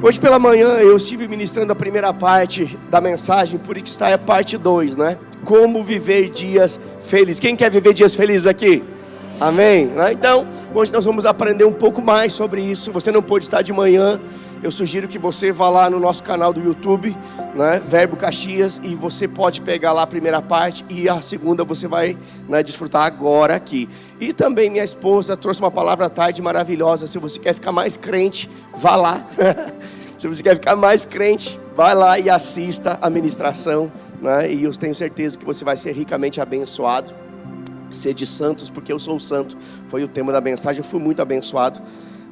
Hoje pela manhã eu estive ministrando a primeira parte da mensagem, por isso está a parte 2, né? Como viver dias felizes. Quem quer viver dias felizes aqui? Amém? Então, hoje nós vamos aprender um pouco mais sobre isso. Se você não pôde estar de manhã, eu sugiro que você vá lá no nosso canal do YouTube, né, Verbo Caxias, e você pode pegar lá a primeira parte e a segunda você vai, né, desfrutar agora aqui. E também minha esposa trouxe uma palavra à tarde maravilhosa. Se você quer ficar mais crente, vá lá. Se você quer ficar mais crente, vai lá e assista a ministração, né? E eu tenho certeza que você vai ser ricamente abençoado. Sede santos, porque eu sou santo. Foi o tema da mensagem, eu fui muito abençoado.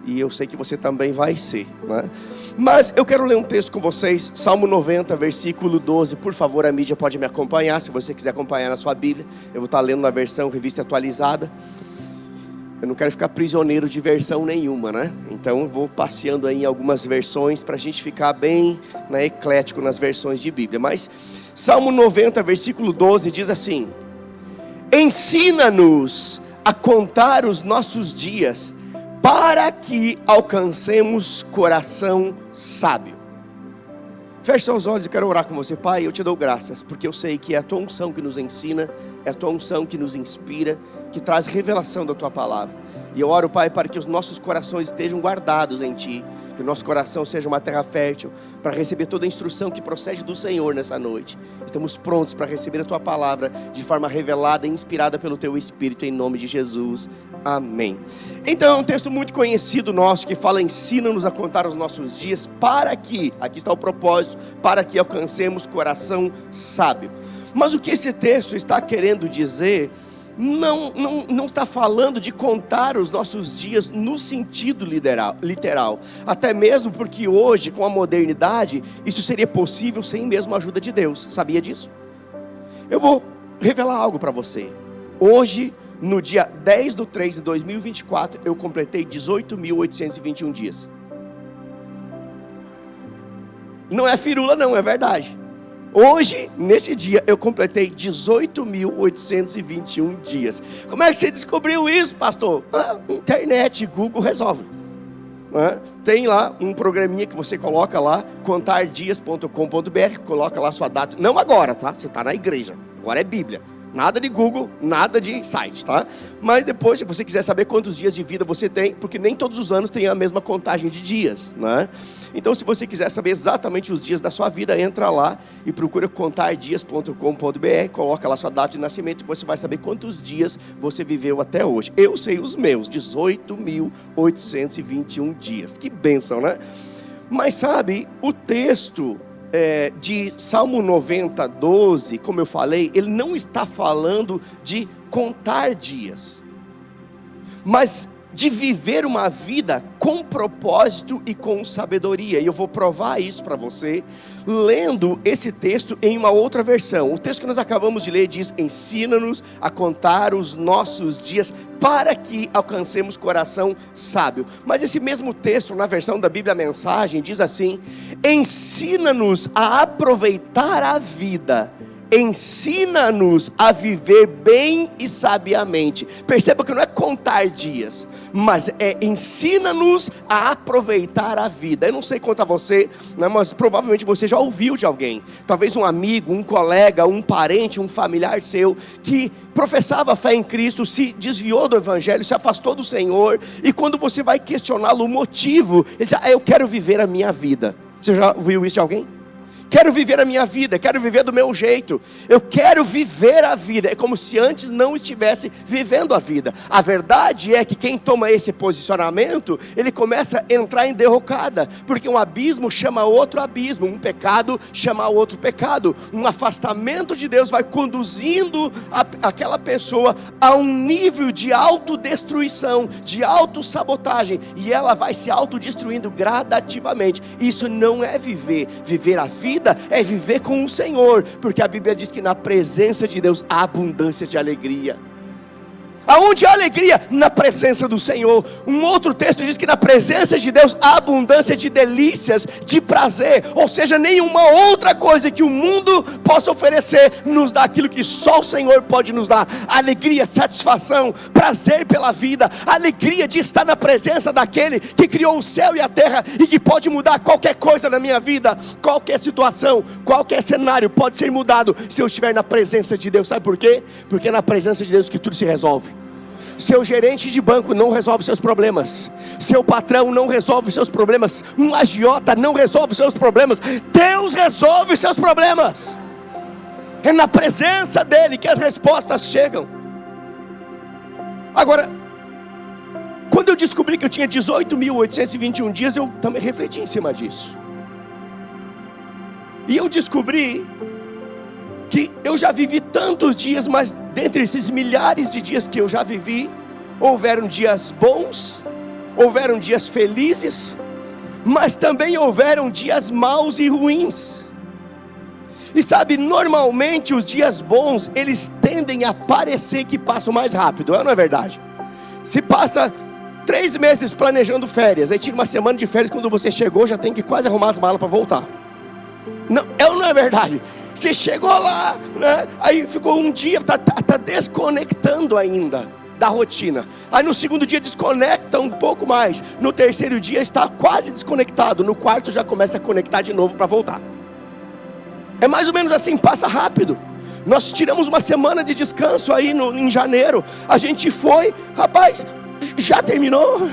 E eu sei que você também vai ser, né? Mas eu quero ler um texto com vocês, Salmo 90, versículo 12. Por favor, a mídia pode me acompanhar, se você quiser acompanhar na sua Bíblia. Eu vou estar lendo na versão revista atualizada. Eu não quero ficar prisioneiro de versão nenhuma, né? Então eu vou passeando aí em algumas versões para a gente ficar bem, né, eclético nas versões de Bíblia. Mas Salmo 90, versículo 12 diz assim: ensina-nos a contar os nossos dias, para que alcancemos coração sábio. Feche seus olhos, eu quero orar com você. Pai, eu te dou graças, porque eu sei que é a tua unção que nos ensina, é a tua unção que nos inspira, que traz revelação da tua palavra. E eu oro, Pai, para que os nossos corações estejam guardados em ti, que o nosso coração seja uma terra fértil para receber toda a instrução que procede do Senhor nessa noite. Estamos prontos para receber a tua palavra de forma revelada e inspirada pelo teu Espírito, em nome de Jesus. Amém. Então é um texto muito conhecido nosso que fala: ensina-nos a contar os nossos dias, para que, aqui está o propósito, para que alcancemos coração sábio. Mas o que esse texto está querendo dizer não está falando de contar os nossos dias no sentido literal. Até mesmo porque hoje, com a modernidade, isso seria possível sem mesmo a ajuda de Deus. Sabia disso? Eu vou revelar algo para você. Hoje, no dia 10/3/2024, eu completei 18.821 dias. Não é firula não, é verdade. Hoje, nesse dia, eu completei 18.821 dias. Como é que você descobriu isso, pastor? Internet, Google resolve. Tem lá um programinha que você coloca lá, contardias.com.br, coloca lá sua data. Não agora, tá? Você está na igreja, agora é Bíblia. Nada de Google, nada de site, tá? Mas depois, se você quiser saber quantos dias de vida você tem, porque nem todos os anos tem a mesma contagem de dias, né? Então, se você quiser saber exatamente os dias da sua vida, entra lá e procura contardias.com.br, coloca lá sua data de nascimento e você vai saber quantos dias você viveu até hoje. Eu sei os meus, 18.821 dias. Que bênção, né? Mas sabe, o texto de Salmo 90, 12, como eu falei, ele não está falando de contar dias, mas de viver uma vida com propósito e com sabedoria. E eu vou provar isso para você lendo esse texto em uma outra versão. O texto que nós acabamos de ler diz: ensina-nos a contar os nossos dias, para que alcancemos coração sábio. Mas esse mesmo texto, na versão da Bíblia Mensagem, diz assim: ensina-nos a aproveitar a vida, ensina-nos a viver bem e sabiamente. Perceba que não é contar dias, mas ensina-nos a aproveitar a vida. Eu não sei quanto a você, né, mas provavelmente você já ouviu de alguém, talvez um amigo, um colega, um parente, um familiar seu, que professava fé em Cristo, se desviou do Evangelho, se afastou do Senhor, e quando você vai questioná-lo o motivo, ele diz: eu quero viver a minha vida. Você já ouviu isso de alguém? Quero viver a minha vida, quero viver do meu jeito. Eu quero viver a vida. É como se antes não estivesse vivendo a vida. A verdade é que quem toma esse posicionamento, ele começa a entrar em derrocada, porque um abismo chama outro abismo, um pecado chama outro pecado. Um afastamento de Deus vai conduzindo aquela pessoa a um nível de autodestruição, de autossabotagem, e ela vai se autodestruindo gradativamente. Isso não é viver. Viver a vida é viver com o Senhor, porque a Bíblia diz que na presença de Deus há abundância de alegria. Aonde há alegria? Na presença do Senhor. Um outro texto diz que na presença de Deus há abundância de delícias, de prazer. Ou seja, nenhuma outra coisa que o mundo possa oferecer nos dá aquilo que só o Senhor pode nos dar: alegria, satisfação, prazer pela vida, alegria de estar na presença daquele que criou o céu e a terra e que pode mudar qualquer coisa na minha vida. Qualquer situação, qualquer cenário pode ser mudado se eu estiver na presença de Deus. Sabe por quê? Porque é na presença de Deus que tudo se resolve. Seu gerente de banco não resolve seus problemas, seu patrão não resolve seus problemas, um agiota não resolve seus problemas. Deus resolve seus problemas. É na presença dele que as respostas chegam. Agora, quando eu descobri que eu tinha 18.821 dias, eu também refleti em cima disso. E eu descobri que eu já vivi tantos dias, mas dentre esses milhares de dias que eu já vivi, houveram dias bons, houveram dias felizes, mas também houveram dias maus e ruins. E sabe, normalmente os dias bons, eles tendem a parecer que passam mais rápido, não é verdade? Se passa 3 meses planejando férias, aí tira uma semana de férias, quando você chegou já tem que quase arrumar as malas para voltar. Não, não é verdade? Você chegou lá, né? Aí ficou um dia, tá desconectando ainda da rotina. Aí no segundo dia desconecta um pouco mais. No terceiro dia está quase desconectado. No quarto já começa a conectar de novo para voltar. É mais ou menos assim, passa rápido. Nós tiramos uma semana de descanso aí em janeiro. A gente foi, rapaz, já terminou?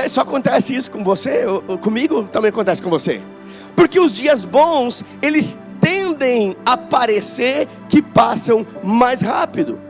Só acontece isso com você? Comigo também acontece com você. Porque os dias bons, eles tendem a parecer que passam mais rápido.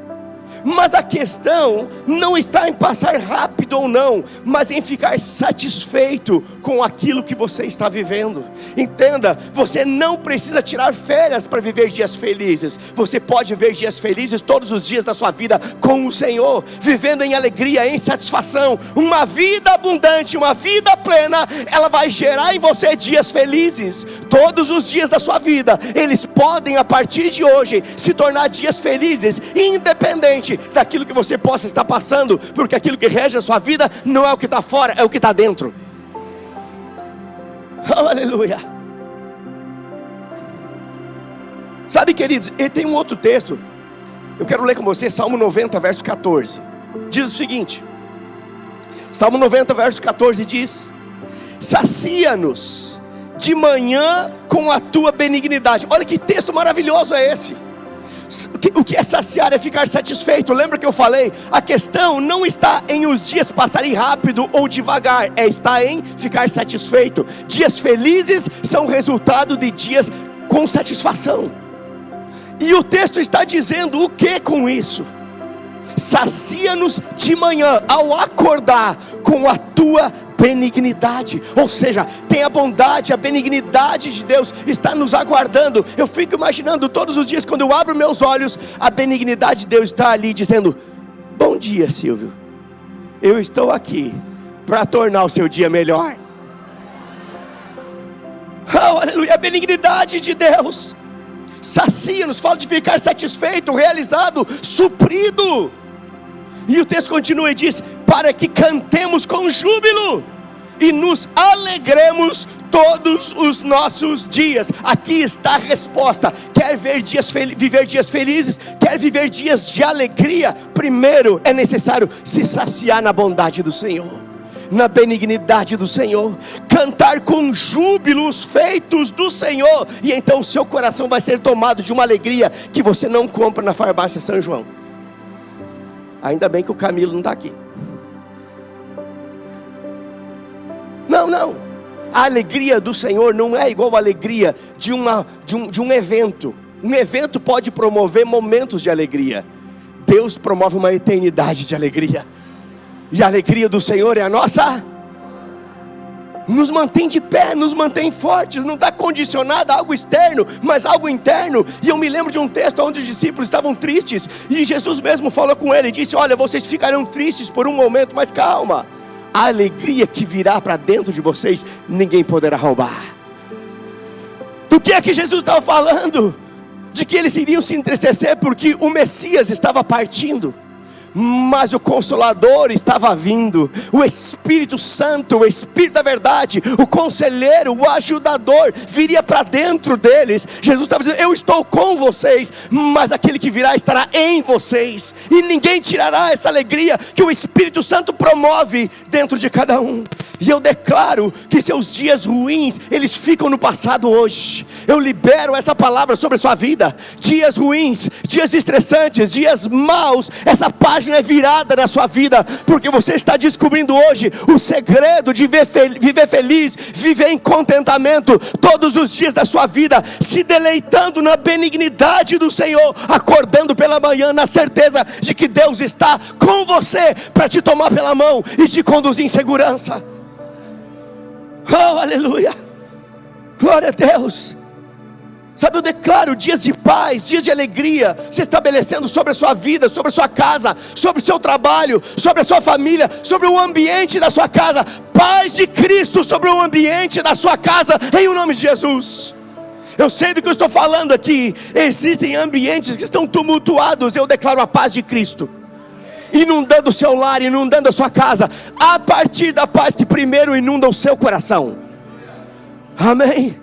Mas a questão não está em passar rápido ou não, mas em ficar satisfeito com aquilo que você está vivendo. Entenda, você não precisa tirar férias para viver dias felizes. Você pode viver dias felizes todos os dias da sua vida com o Senhor, vivendo em alegria, em satisfação. Uma vida abundante, uma vida plena, ela vai gerar em você dias felizes. Todos os dias da sua vida, eles podem a partir de hoje se tornar dias felizes, independente daquilo que você possa estar passando, porque aquilo que rege a sua vida não é o que está fora, é o que está dentro. Oh, aleluia. Sabe, queridos, e tem um outro texto, eu quero ler com você, Salmo 90, verso 14. Diz o seguinte, Salmo 90, verso 14 diz: sacia-nos de manhã com a tua benignidade. Olha que texto maravilhoso é esse. O que é saciar? É ficar satisfeito. Lembra que eu falei? A questão não está em os dias passarem rápido ou devagar, está em ficar satisfeito. Dias felizes são resultado de dias com satisfação. E o texto está dizendo o que com isso? Sacia-nos de manhã, ao acordar, com a tua benignidade. Ou seja, tem a bondade, a benignidade de Deus está nos aguardando. Eu fico imaginando todos os dias, quando eu abro meus olhos, a benignidade de Deus está ali dizendo: bom dia, Silvio, eu estou aqui para tornar o seu dia melhor. Oh, aleluia, a benignidade de Deus sacia-nos, fala de ficar satisfeito, realizado, suprido. E o texto continua e diz: para que cantemos com júbilo e nos alegremos todos os nossos dias. Aqui está a resposta. Quer viver dias felizes? Quer viver dias de alegria? Primeiro é necessário se saciar na bondade do Senhor, na benignidade do Senhor, cantar com júbilo os feitos do Senhor, e então o seu coração vai ser tomado de uma alegria que você não compra na farmácia São João. Ainda bem que o Camilo não está aqui. Não, a alegria do Senhor não é igual a alegria de um evento. Um evento pode promover momentos de alegria. Deus promove uma eternidade de alegria. E a alegria do Senhor é a nossa, nos mantém de pé, nos mantém fortes. Não está condicionada a algo externo, mas algo interno. E eu me lembro de um texto onde os discípulos estavam tristes, e Jesus mesmo falou com ele e disse: olha, vocês ficarão tristes por um momento, mas calma, a alegria que virá para dentro de vocês, ninguém poderá roubar. Do que é que Jesus estava falando? De que eles iriam se entristecer porque o Messias estava partindo, mas o Consolador estava vindo, o Espírito Santo, o Espírito da verdade, o conselheiro, o ajudador, viria para dentro deles. Jesus estava dizendo: eu estou com vocês, mas aquele que virá estará em vocês, e ninguém tirará essa alegria que o Espírito Santo promove dentro de cada um. E eu declaro que seus dias ruins, eles ficam no passado hoje. Eu libero essa palavra sobre a sua vida. Dias ruins, dias estressantes, dias maus, essa página é virada na sua vida, porque você está descobrindo hoje o segredo de viver feliz, viver em contentamento todos os dias da sua vida, se deleitando na benignidade do Senhor, acordando pela manhã na certeza de que Deus está com você para te tomar pela mão e te conduzir em segurança. Oh, aleluia, glória a Deus. Sabe, eu declaro dias de paz, dias de alegria se estabelecendo sobre a sua vida, sobre a sua casa, sobre o seu trabalho, sobre a sua família, sobre o ambiente da sua casa. Paz de Cristo sobre o ambiente da sua casa, em o nome de Jesus. Eu sei do que eu estou falando aqui. Existem ambientes que estão tumultuados. Eu declaro a paz de Cristo inundando o seu lar, inundando a sua casa, a partir da paz que primeiro inunda o seu coração. Amém.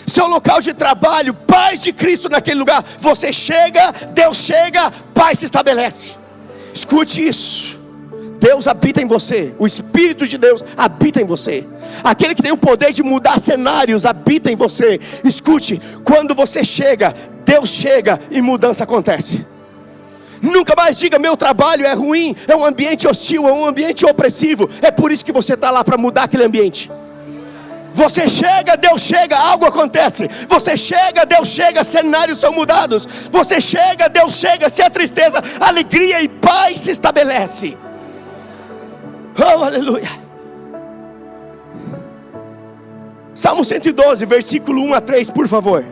Seu local de trabalho, paz de Cristo naquele lugar. Você chega, Deus chega, paz se estabelece. Escute isso: Deus habita em você, o Espírito de Deus habita em você. Aquele que tem o poder de mudar cenários habita em você. Escute, quando você chega, Deus chega e mudança acontece. Nunca mais diga: meu trabalho é ruim, é um ambiente hostil, é um ambiente opressivo. É por isso que você está lá, para mudar aquele ambiente. Você chega, Deus chega, algo acontece. Você chega, Deus chega, cenários são mudados. Você chega, Deus chega, se há tristeza, alegria e paz se estabelece. Oh, aleluia. Salmo 112, versículo 1 a 3, por favor.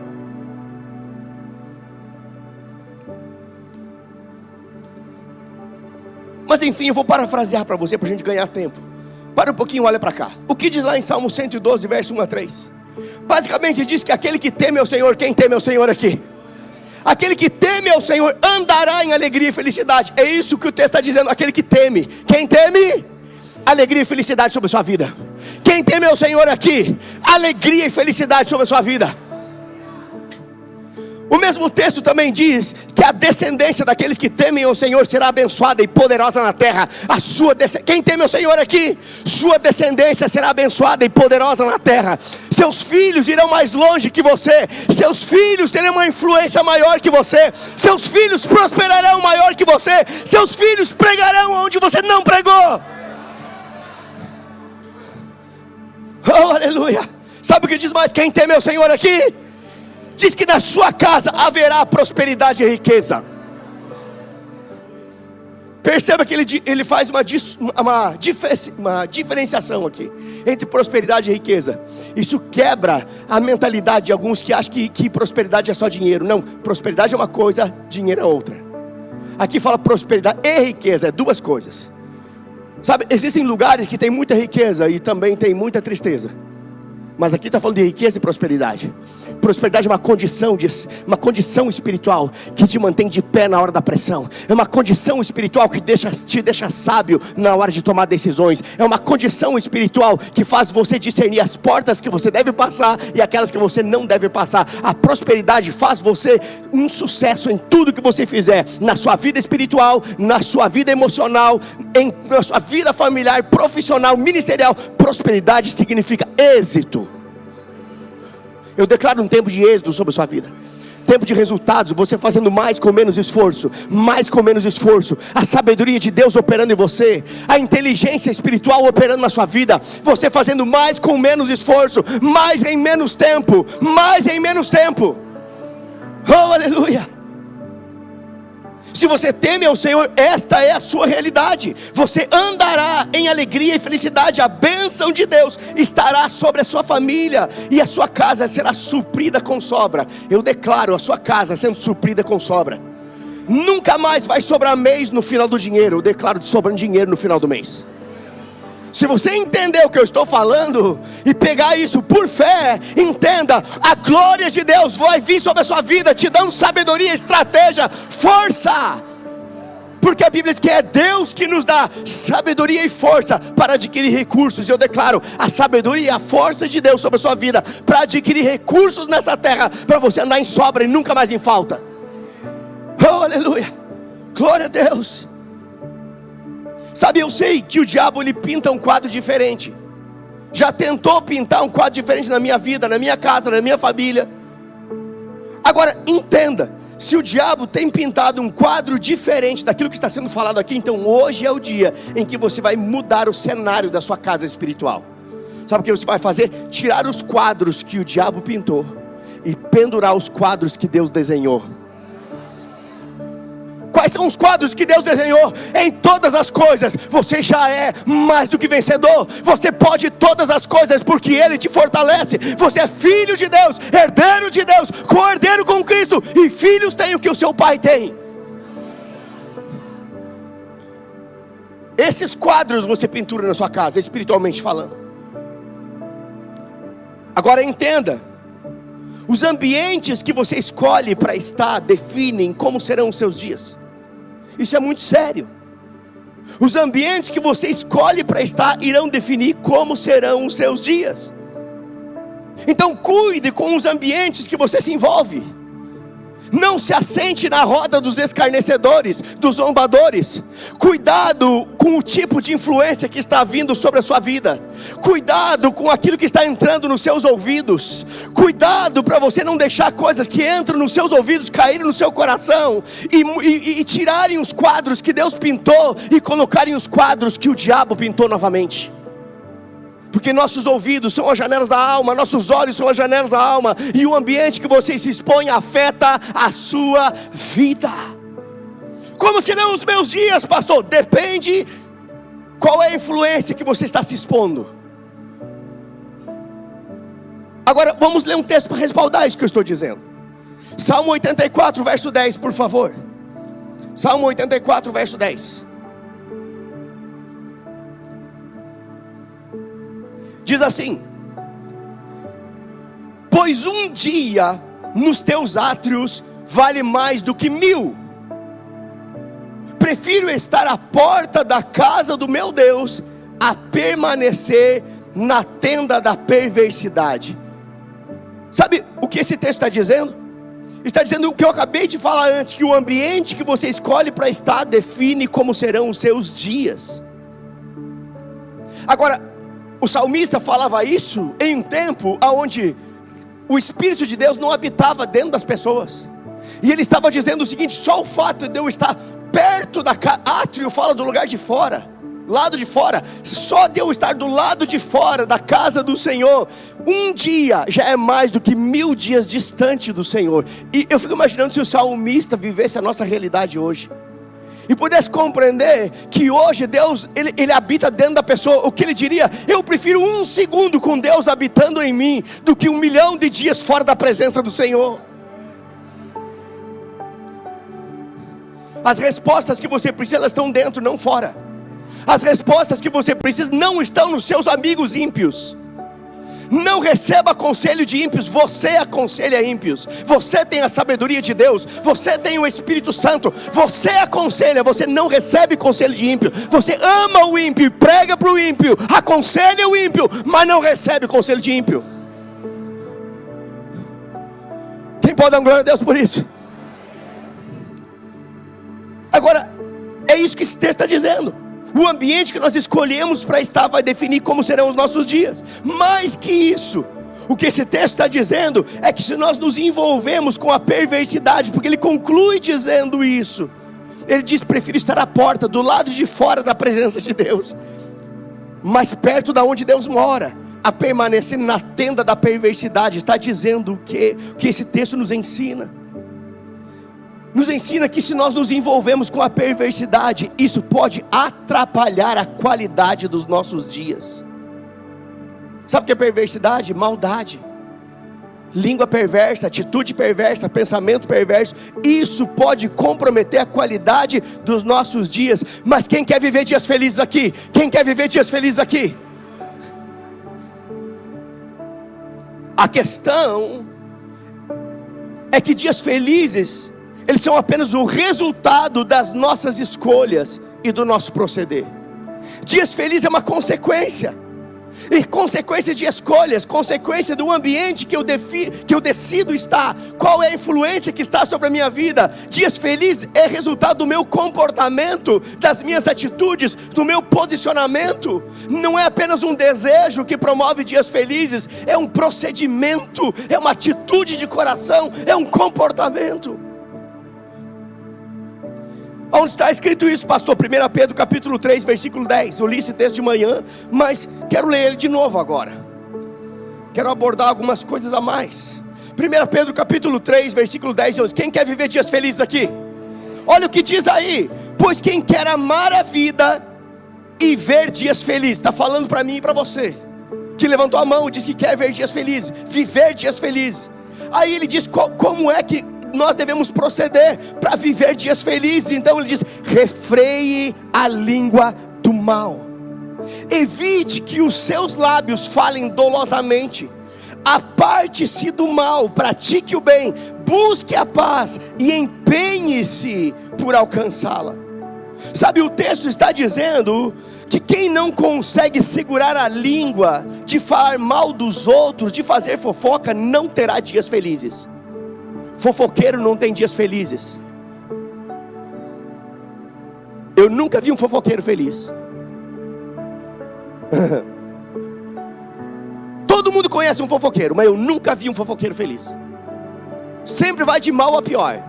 Mas enfim, eu vou parafrasear para você, para a gente ganhar tempo. Para um pouquinho, olha para cá. O que diz lá em Salmo 112, verso 1 a 3? Basicamente diz que aquele que teme ao Senhor, quem teme ao Senhor aqui? Aquele que teme ao Senhor andará em alegria e felicidade. É isso que o texto está dizendo, aquele que teme. Quem teme? Alegria e felicidade sobre a sua vida. Quem teme ao Senhor aqui? Alegria e felicidade sobre a sua vida. O mesmo texto também diz que a descendência daqueles que temem ao Senhor será abençoada e poderosa na terra. Quem teme ao Senhor aqui, sua descendência será abençoada e poderosa na terra. Seus filhos irão mais longe que você. Seus filhos terão uma influência maior que você. Seus filhos prosperarão maior que você. Seus filhos pregarão onde você não pregou. Oh, aleluia. Sabe o que diz mais? Quem teme ao Senhor aqui? Diz que na sua casa haverá prosperidade e riqueza. Perceba que ele faz uma diferenciação aqui entre prosperidade e riqueza. Isso quebra a mentalidade de alguns que acham que prosperidade é só dinheiro. Não, prosperidade é uma coisa, dinheiro é outra. Aqui fala prosperidade e riqueza, é duas coisas. Sabe, existem lugares que tem muita riqueza e também tem muita tristeza. Mas aqui está falando de riqueza e prosperidade. Prosperidade é uma condição espiritual que te mantém de pé na hora da pressão. É uma condição espiritual que te deixa sábio na hora de tomar decisões. É uma condição espiritual que faz você discernir as portas que você deve passar e aquelas que você não deve passar. A prosperidade faz você um sucesso em tudo que você fizer, na sua vida espiritual, na sua vida emocional, na sua vida familiar, profissional, ministerial. Prosperidade significa êxito. Eu declaro um tempo de êxito sobre a sua vida. Tempo de resultados, você fazendo mais com menos esforço. Mais com menos esforço. A sabedoria de Deus operando em você. A inteligência espiritual operando na sua vida. Você fazendo mais com menos esforço. Mais em menos tempo. Mais em menos tempo. Oh, aleluia. Se você teme ao Senhor, esta é a sua realidade. Você andará em alegria e felicidade. A bênção de Deus estará sobre a sua família, e a sua casa será suprida com sobra. Eu declaro a sua casa sendo suprida com sobra. Nunca mais vai sobrar mês no final do dinheiro. Eu declaro sobrando dinheiro no final do mês. Se você entender o que eu estou falando e pegar isso por fé, entenda, a glória de Deus vai vir sobre a sua vida, te dando sabedoria, estratégia, força. Porque a Bíblia diz que é Deus que nos dá sabedoria e força para adquirir recursos. E eu declaro a sabedoria e a força de Deus sobre a sua vida, para adquirir recursos nessa terra, para você andar em sobra e nunca mais em falta. Oh, aleluia, glória a Deus. Sabe, eu sei que o diabo ele pinta um quadro diferente. Já tentou pintar um quadro diferente na minha vida, na minha casa, na minha família. Agora entenda, se o diabo tem pintado um quadro diferente daquilo que está sendo falado aqui, então hoje é o dia em que você vai mudar o cenário da sua casa espiritual. Sabe o que você vai fazer? Tirar os quadros que o diabo pintou e pendurar os quadros que Deus desenhou. Quais são os quadros que Deus desenhou? Em todas as coisas você já é mais do que vencedor. Você pode todas as coisas porque Ele te fortalece. Você é filho de Deus, herdeiro de Deus, co-herdeiro com Cristo. E filhos têm o que o seu pai tem. Esses quadros você pintura na sua casa, espiritualmente falando. Agora entenda, os ambientes que você escolhe para estar definem como serão os seus dias. Isso é muito sério. Os ambientes que você escolhe para estar irão definir como serão os seus dias. Então cuide com os ambientes que você se envolve. Não se assente na roda dos escarnecedores, dos zombadores. Cuidado com o tipo de influência que está vindo sobre a sua vida. Cuidado com aquilo que está entrando nos seus ouvidos. Cuidado para você não deixar coisas que entram nos seus ouvidos caírem no seu coração e tirarem os quadros que Deus pintou e colocarem os quadros que o diabo pintou novamente. Porque nossos ouvidos são as janelas da alma, nossos olhos são as janelas da alma, e o ambiente que você se expõe afeta a sua vida. Como serão os meus dias, pastor? Depende qual é a influência que você está se expondo. Agora vamos ler um texto para respaldar isso que eu estou dizendo. Salmo 84 verso 10, por favor. Salmo 84 verso 10. Diz assim: pois um dia nos teus átrios vale mais do que 1000. Prefiro estar à porta da casa do meu Deus a permanecer na tenda da perversidade. Sabe o que esse texto está dizendo? Está dizendo o que eu acabei de falar antes, que o ambiente que você escolhe para estar define como serão os seus dias. Agora, o salmista falava isso em um tempo onde o Espírito de Deus não habitava dentro das pessoas. E ele estava dizendo o seguinte: só o fato de eu estar perto da casa, átrio fala do lugar de fora, lado de fora, só de eu estar do lado de fora da casa do Senhor, um dia já é mais do que 1000 dias distante do Senhor. E eu fico imaginando se o salmista vivesse a nossa realidade hoje e pudesse compreender que hoje Deus, ele habita dentro da pessoa. O que ele diria? Eu prefiro 1 segundo com Deus habitando em mim do que 1 milhão de dias fora da presença do Senhor. As respostas que você precisa, elas estão dentro, não fora. As respostas que você precisa não estão nos seus amigos ímpios. Não receba conselho de ímpios, você aconselha ímpios. Você tem a sabedoria de Deus, você tem o Espírito Santo, você aconselha, você não recebe conselho de ímpio. Você ama o ímpio, prega para o ímpio, aconselha o ímpio, mas não recebe conselho de ímpio. Quem pode dar glória a Deus por isso? Agora, é isso que esse texto está dizendo. O ambiente que nós escolhemos para estar vai definir como serão os nossos dias. Mais que isso, o que esse texto está dizendo é que se nós nos envolvemos com a perversidade, porque ele conclui dizendo isso, ele diz: prefiro estar à porta, do lado de fora da presença de Deus, mais perto da onde Deus mora, a permanecer na tenda da perversidade. Está dizendo o que esse texto nos ensina? Nos ensina que se nós nos envolvemos com a perversidade, isso pode atrapalhar a qualidade dos nossos dias. Sabe o que é perversidade? Maldade, língua perversa, atitude perversa, pensamento perverso. Isso pode comprometer a qualidade dos nossos dias. Mas quem quer viver dias felizes aqui? Quem quer viver dias felizes aqui? A questão é que dias felizes eles são apenas o resultado das nossas escolhas e do nosso proceder. Dias felizes é uma consequência, e consequência de escolhas, consequência do ambiente que eu decido estar, qual é a influência que está sobre a minha vida. Dias felizes é resultado do meu comportamento, das minhas atitudes, do meu posicionamento. Não é apenas um desejo que promove dias felizes, é um procedimento, é uma atitude de coração, é um comportamento. Onde está escrito isso, pastor? 1 Pedro capítulo 3, versículo 10. Eu li esse texto de manhã, mas quero ler ele de novo agora. Quero abordar algumas coisas a mais. 1 Pedro capítulo 3, versículo 10. Quem quer viver dias felizes aqui? Olha o que diz aí: pois quem quer amar a vida e ver dias felizes. Está falando para mim e para você, que levantou a mão e disse que quer ver dias felizes, viver dias felizes. Aí ele diz como é que nós devemos proceder para viver dias felizes. Então ele diz: refreie a língua do mal, evite que os seus lábios falem dolosamente, aparte-se do mal, pratique o bem, busque a paz e empenhe-se por alcançá-la. Sabe, o texto está dizendo que quem não consegue segurar a língua de falar mal dos outros, de fazer fofoca, não terá dias felizes. Fofoqueiro não tem dias felizes. Eu nunca vi um fofoqueiro feliz. Todo mundo conhece um fofoqueiro, mas eu nunca vi um fofoqueiro feliz. Sempre vai de mal a pior.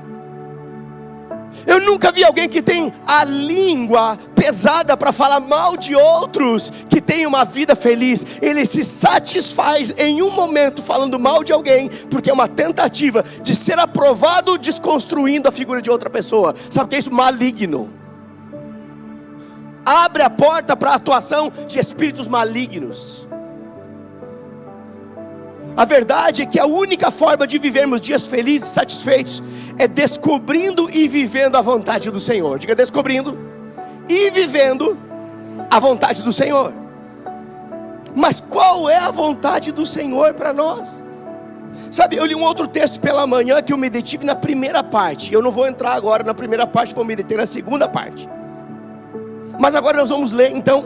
Eu nunca vi alguém que tem a língua pesada para falar mal de outros, que tem uma vida feliz. Ele se satisfaz em um momento falando mal de alguém, porque é uma tentativa de ser aprovado, desconstruindo a figura de outra pessoa. Sabe o que é isso? Maligno. Abre a porta para a atuação de espíritos malignos. A verdade é que a única forma de vivermos dias felizes e satisfeitos é descobrindo e vivendo a vontade do Senhor. Diga: descobrindo e vivendo a vontade do Senhor. Mas qual é a vontade do Senhor para nós? Sabe, eu li um outro texto pela manhã que eu me detive na primeira parte. Eu não vou entrar agora na primeira parte, vou me deter na segunda parte. Mas agora nós vamos ler então,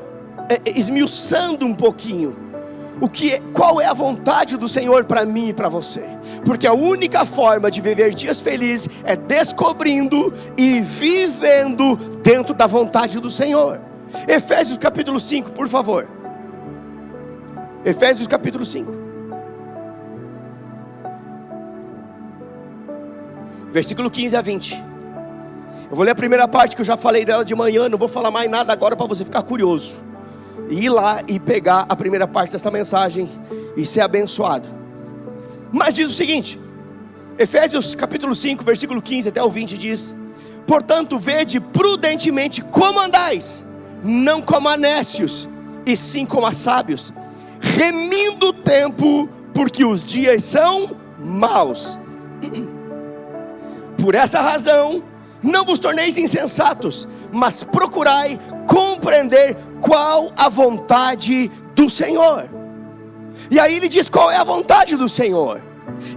esmiuçando um pouquinho qual é a vontade do Senhor para mim e para você. Porque a única forma de viver dias felizes é descobrindo e vivendo dentro da vontade do Senhor. Efésios capítulo 5, por favor. Efésios capítulo 5, versículo 15 a 20. Eu vou ler a primeira parte que eu já falei dela de manhã. Não vou falar mais nada agora para você ficar curioso e ir lá e pegar a primeira parte dessa mensagem e ser abençoado. Mas diz o seguinte, Efésios capítulo 5, versículo 15 até o 20 diz: portanto, vede prudentemente como andais, não como a nécios, e sim como a sábios, remindo o tempo, porque os dias são maus. Por essa razão, não vos torneis insensatos, mas procurai compreender qual a vontade do Senhor. E aí ele diz qual é a vontade do Senhor: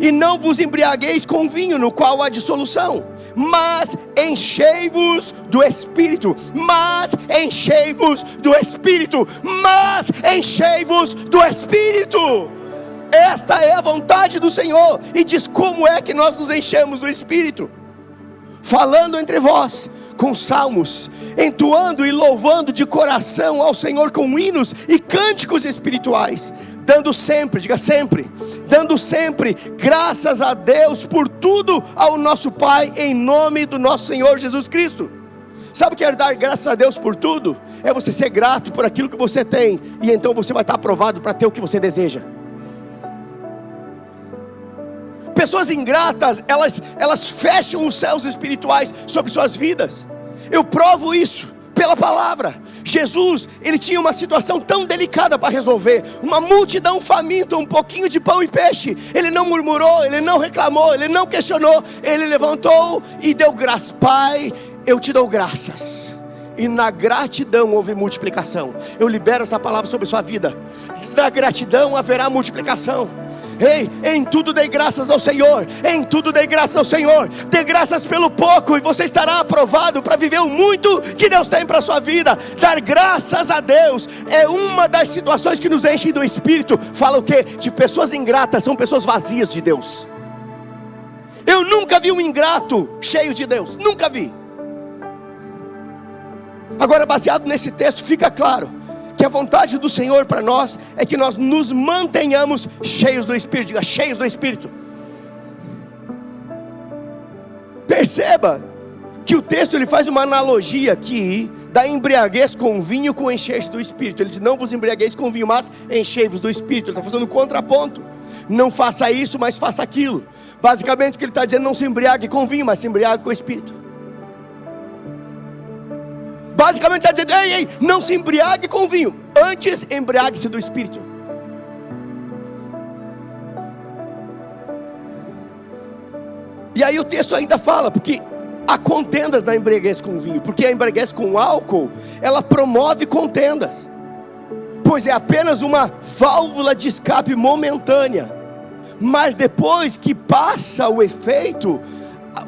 e não vos embriagueis com vinho, no qual há dissolução, mas enchei-vos do Espírito. Mas enchei-vos do Espírito. Mas enchei-vos do Espírito. Esta é a vontade do Senhor. E diz como é que nós nos enchemos do Espírito: falando entre vós com salmos, entoando e louvando de coração ao Senhor com hinos e cânticos espirituais, dando sempre, diga sempre, dando sempre graças a Deus por tudo ao nosso Pai, em nome do nosso Senhor Jesus Cristo. Sabe o que é dar graças a Deus por tudo? É você ser grato por aquilo que você tem, e então você vai estar aprovado para ter o que você deseja. Pessoas ingratas, elas fecham os céus espirituais sobre suas vidas. Eu provo isso pela palavra. Jesus, ele tinha uma situação tão delicada para resolver, uma multidão faminta, um pouquinho de pão e peixe. Ele não murmurou, ele não reclamou, ele não questionou, ele levantou e deu graças. Pai, eu te dou graças. E na gratidão houve multiplicação. Eu libero essa palavra sobre a sua vida. Na gratidão haverá multiplicação. Ei, em tudo dê graças ao Senhor. Em tudo dê graças ao Senhor. Dê graças pelo pouco e você estará aprovado para viver o muito que Deus tem para a sua vida. Dar graças a Deus é uma das situações que nos enchem do Espírito. Fala o quê? De pessoas ingratas, são pessoas vazias de Deus. Eu nunca vi um ingrato cheio de Deus, nunca vi. Agora, baseado nesse texto, fica claro que a vontade do Senhor para nós é que nós nos mantenhamos cheios do Espírito. Diga, cheios do Espírito. Perceba que o texto ele faz uma analogia aqui da embriaguez com vinho com encher-se do Espírito. Ele diz, não vos embriagueis com vinho, mas enchei-vos do Espírito. Ele está fazendo um contraponto. Não faça isso, mas faça aquilo. Basicamente o que ele está dizendo, não se embriague com vinho, mas se embriague com o Espírito. Basicamente está dizendo, ei, não se embriague com vinho, antes embriague-se do Espírito. E aí o texto ainda fala, porque há contendas na embriaguez com vinho, porque a embriaguez com álcool, ela promove contendas, pois é apenas uma válvula de escape momentânea, mas depois que passa o efeito,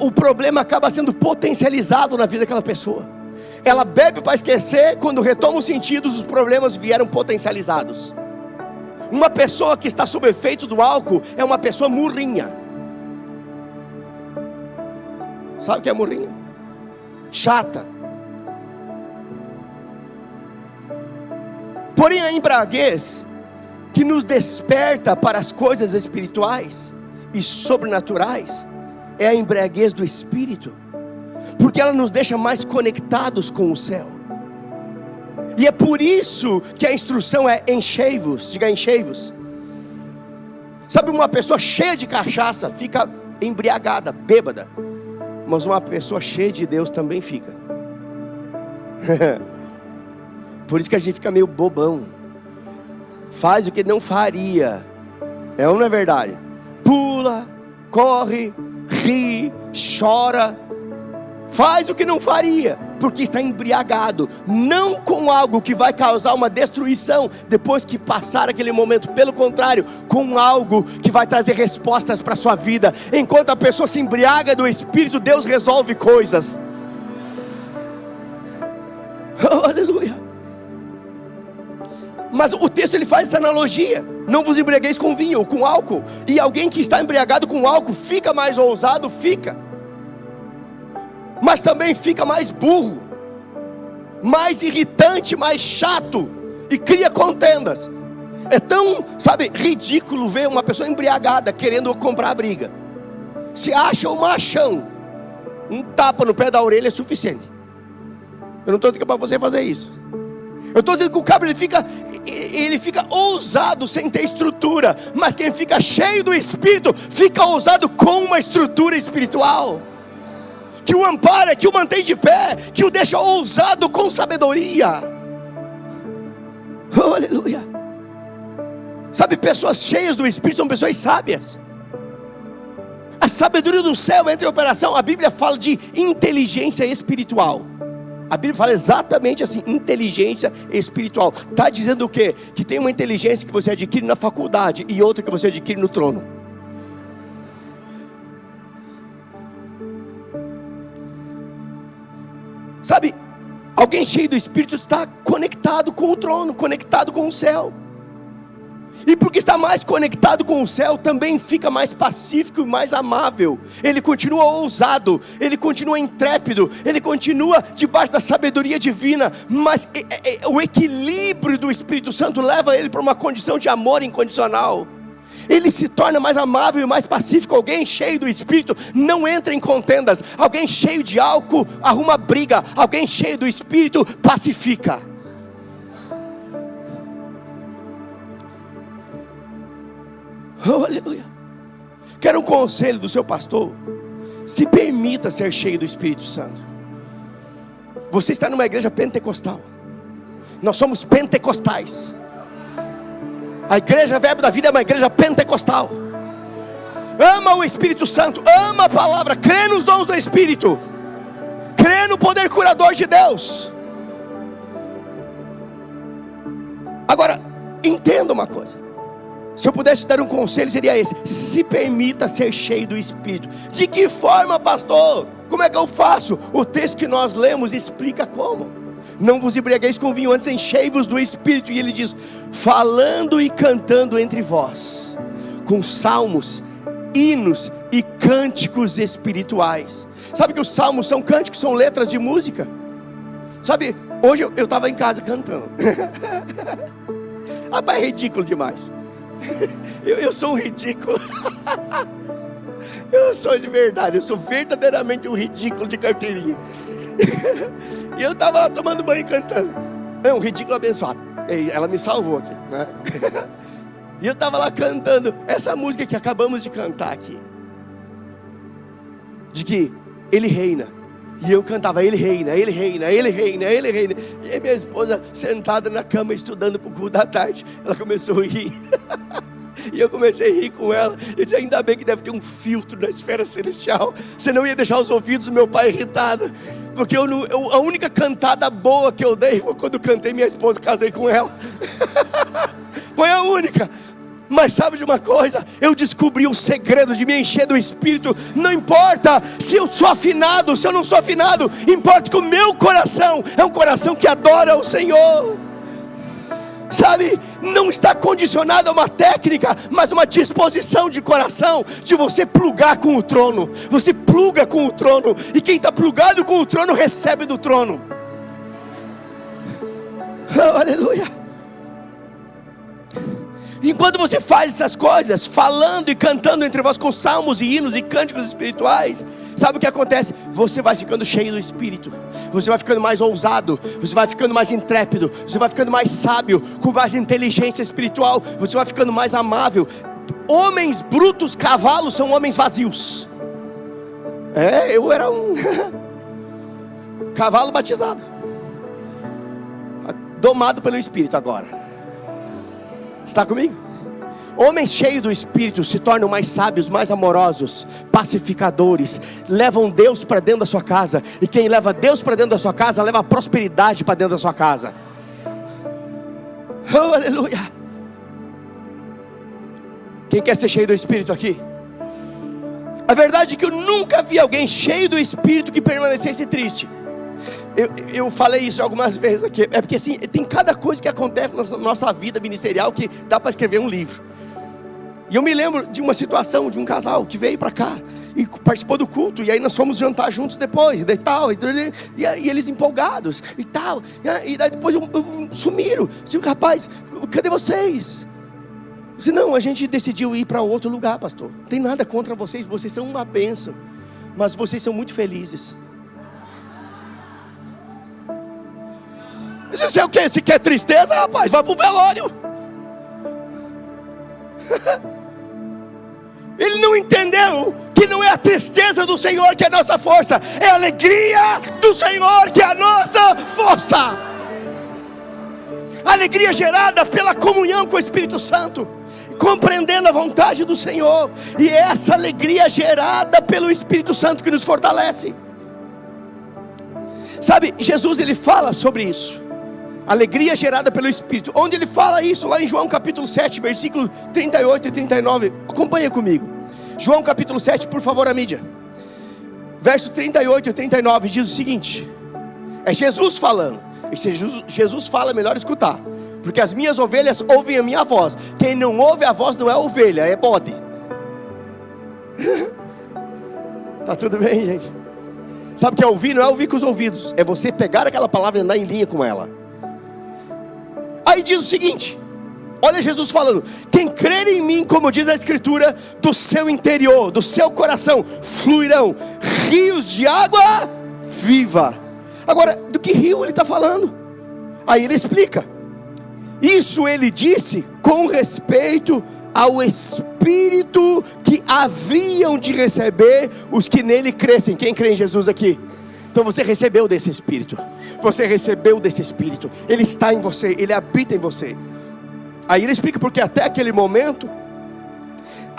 o problema acaba sendo potencializado na vida daquela pessoa. Ela bebe para esquecer, quando retoma os sentidos, os problemas vieram potencializados. Uma pessoa que está sob efeito do álcool é uma pessoa murrinha. Sabe o que é murrinha? Chata. Porém a embriaguez que nos desperta para as coisas espirituais e sobrenaturais é a embriaguez do Espírito, porque ela nos deixa mais conectados com o céu. E é por isso que a instrução é enchei-vos. Diga, enchei-vos. Sabe, uma pessoa cheia de cachaça fica embriagada, bêbada, mas uma pessoa cheia de Deus também fica. Por isso que a gente fica meio bobão, faz o que não faria. É ou não é verdade? Pula, corre, ri, chora, faz o que não faria, porque está embriagado, não com algo que vai causar uma destruição depois que passar aquele momento, pelo contrário, com algo que vai trazer respostas para a sua vida. Enquanto a pessoa se embriaga do Espírito, Deus resolve coisas. Oh, aleluia. Mas o texto ele faz essa analogia, não vos embriagueis com vinho ou com álcool. E alguém que está embriagado com álcool fica mais ousado, fica, mas também fica mais burro, mais irritante, mais chato, e cria contendas. É tão, sabe, ridículo ver uma pessoa embriagada querendo comprar briga. Se acha um machão, um tapa no pé da orelha é suficiente. Eu não estou dizendo para você fazer isso. Eu estou dizendo que o cabra ele fica ousado sem ter estrutura, mas quem fica cheio do Espírito fica ousado com uma estrutura espiritual, que o ampara, que o mantém de pé, que o deixa ousado com sabedoria. Oh, aleluia. Sabe, pessoas cheias do Espírito são pessoas sábias. A sabedoria do céu entra em operação. A Bíblia fala de inteligência espiritual. A Bíblia fala exatamente assim, inteligência espiritual. Está dizendo o quê? Que tem uma inteligência que você adquire na faculdade e outra que você adquire no trono. Sabe, alguém cheio do Espírito está conectado com o trono, conectado com o céu. E porque está mais conectado com o céu, também fica mais pacífico e mais amável. Ele continua ousado, ele continua intrépido, ele continua debaixo da sabedoria divina. Mas o equilíbrio do Espírito Santo leva ele para uma condição de amor incondicional. Ele se torna mais amável e mais pacífico. Alguém cheio do Espírito não entra em contendas. Alguém cheio de álcool arruma briga. Alguém cheio do Espírito pacifica. Oh, aleluia. Quero um conselho do seu pastor. Se permita ser cheio do Espírito Santo. Você está numa igreja pentecostal. Nós somos pentecostais. A igreja Verbo da Vida é uma igreja pentecostal. Ama o Espírito Santo, ama a palavra, crê nos dons do Espírito, crê no poder curador de Deus. Agora, entenda uma coisa. Se eu pudesse dar um conselho, seria esse: se permita ser cheio do Espírito. De que forma, pastor? Como é que eu faço? O texto que nós lemos explica como. Não vos embriagueis com vinho, antes enchei-vos do Espírito. E ele diz: falando e cantando entre vós, com salmos, hinos e cânticos espirituais. Sabe que os salmos são cânticos, são letras de música. Sabe, hoje eu estava em casa cantando. Rapaz, é ridículo demais. Eu sou um ridículo. Eu sou de verdade, eu sou verdadeiramente um ridículo de carteirinha. E eu estava lá tomando banho e cantando. É um ridículo abençoado. Ela me salvou aqui, né? E eu estava lá cantando essa música que acabamos de cantar aqui, de que Ele reina. E eu cantava: Ele reina, Ele reina, Ele reina, Ele reina. E aí minha esposa sentada na cama estudando para o culto da tarde, ela começou a rir. E eu comecei a rir com ela. Eu disse: ainda bem que deve ter um filtro na esfera celestial, senão ia deixar os ouvidos do meu pai irritados. Porque a única cantada boa que eu dei foi quando cantei minha esposa, casei com ela. Foi a única. Mas sabe de uma coisa? Eu descobri o segredo de me encher do Espírito. Não importa se eu sou afinado, se eu não sou afinado, importa que o meu coração é um coração que adora o Senhor. Sabe, não está condicionado a uma técnica, mas uma disposição de coração, de você plugar com o trono. Você pluga com o trono, e quem está plugado com o trono recebe do trono. Oh, aleluia. Enquanto você faz essas coisas, falando e cantando entre vós com salmos e hinos e cânticos espirituais, sabe o que acontece? Você vai ficando cheio do Espírito. Você vai ficando mais ousado. Você vai ficando mais intrépido. Você vai ficando mais sábio, com mais inteligência espiritual. Você vai ficando mais amável. Homens brutos, cavalos, são homens vazios. Eu era um cavalo batizado, domado pelo Espírito agora. Está comigo? Homens cheios do Espírito se tornam mais sábios, mais amorosos, pacificadores, levam Deus para dentro da sua casa. E quem leva Deus para dentro da sua casa, leva a prosperidade para dentro da sua casa. Oh, aleluia. Quem quer ser cheio do Espírito aqui? A verdade é que eu nunca vi alguém cheio do Espírito que permanecesse triste. Eu falei isso algumas vezes aqui. É porque assim, tem cada coisa que acontece na nossa vida ministerial que dá para escrever um livro. E eu me lembro de uma situação de um casal que veio para cá e participou do culto. E aí nós fomos jantar juntos depois e tal, e eles empolgados e tal. E daí depois sumiram. Disse: rapaz, cadê vocês? Eu disse: não, a gente decidiu ir para outro lugar, pastor. Não tem nada contra vocês, vocês são uma bênção, mas vocês são muito felizes. Você é o quê? Se quer tristeza, rapaz, vai pro velório. Ele não entendeu que não é a tristeza do Senhor que é a nossa força, é a alegria do Senhor que é a nossa força. A alegria gerada pela comunhão com o Espírito Santo, compreendendo a vontade do Senhor. E é essa alegria gerada pelo Espírito Santo que nos fortalece. Sabe, Jesus ele fala sobre isso. Alegria gerada pelo Espírito. Onde ele fala isso? Lá em João capítulo 7, versículo 38 e 39. Acompanha comigo. João capítulo 7, por favor, a mídia. Verso 38 e 39 diz o seguinte. É Jesus falando. E se Jesus fala, é melhor escutar. Porque as minhas ovelhas ouvem a minha voz. Quem não ouve a voz não é ovelha, é bode. Tá tudo bem, gente? Sabe o que é ouvir? Não é ouvir com os ouvidos. É você pegar aquela palavra e andar em linha com ela. Aí diz o seguinte. Olha Jesus falando: quem crer em mim, como diz a Escritura, do seu interior, do seu coração, fluirão rios de água viva. Agora, do que rio ele está falando? Aí ele explica. Isso ele disse com respeito ao Espírito que haviam de receber os que nele crescem. Quem crê em Jesus aqui? Então você recebeu desse Espírito. Você recebeu desse Espírito. Ele está em você, ele habita em você. Aí ele explica porque até aquele momento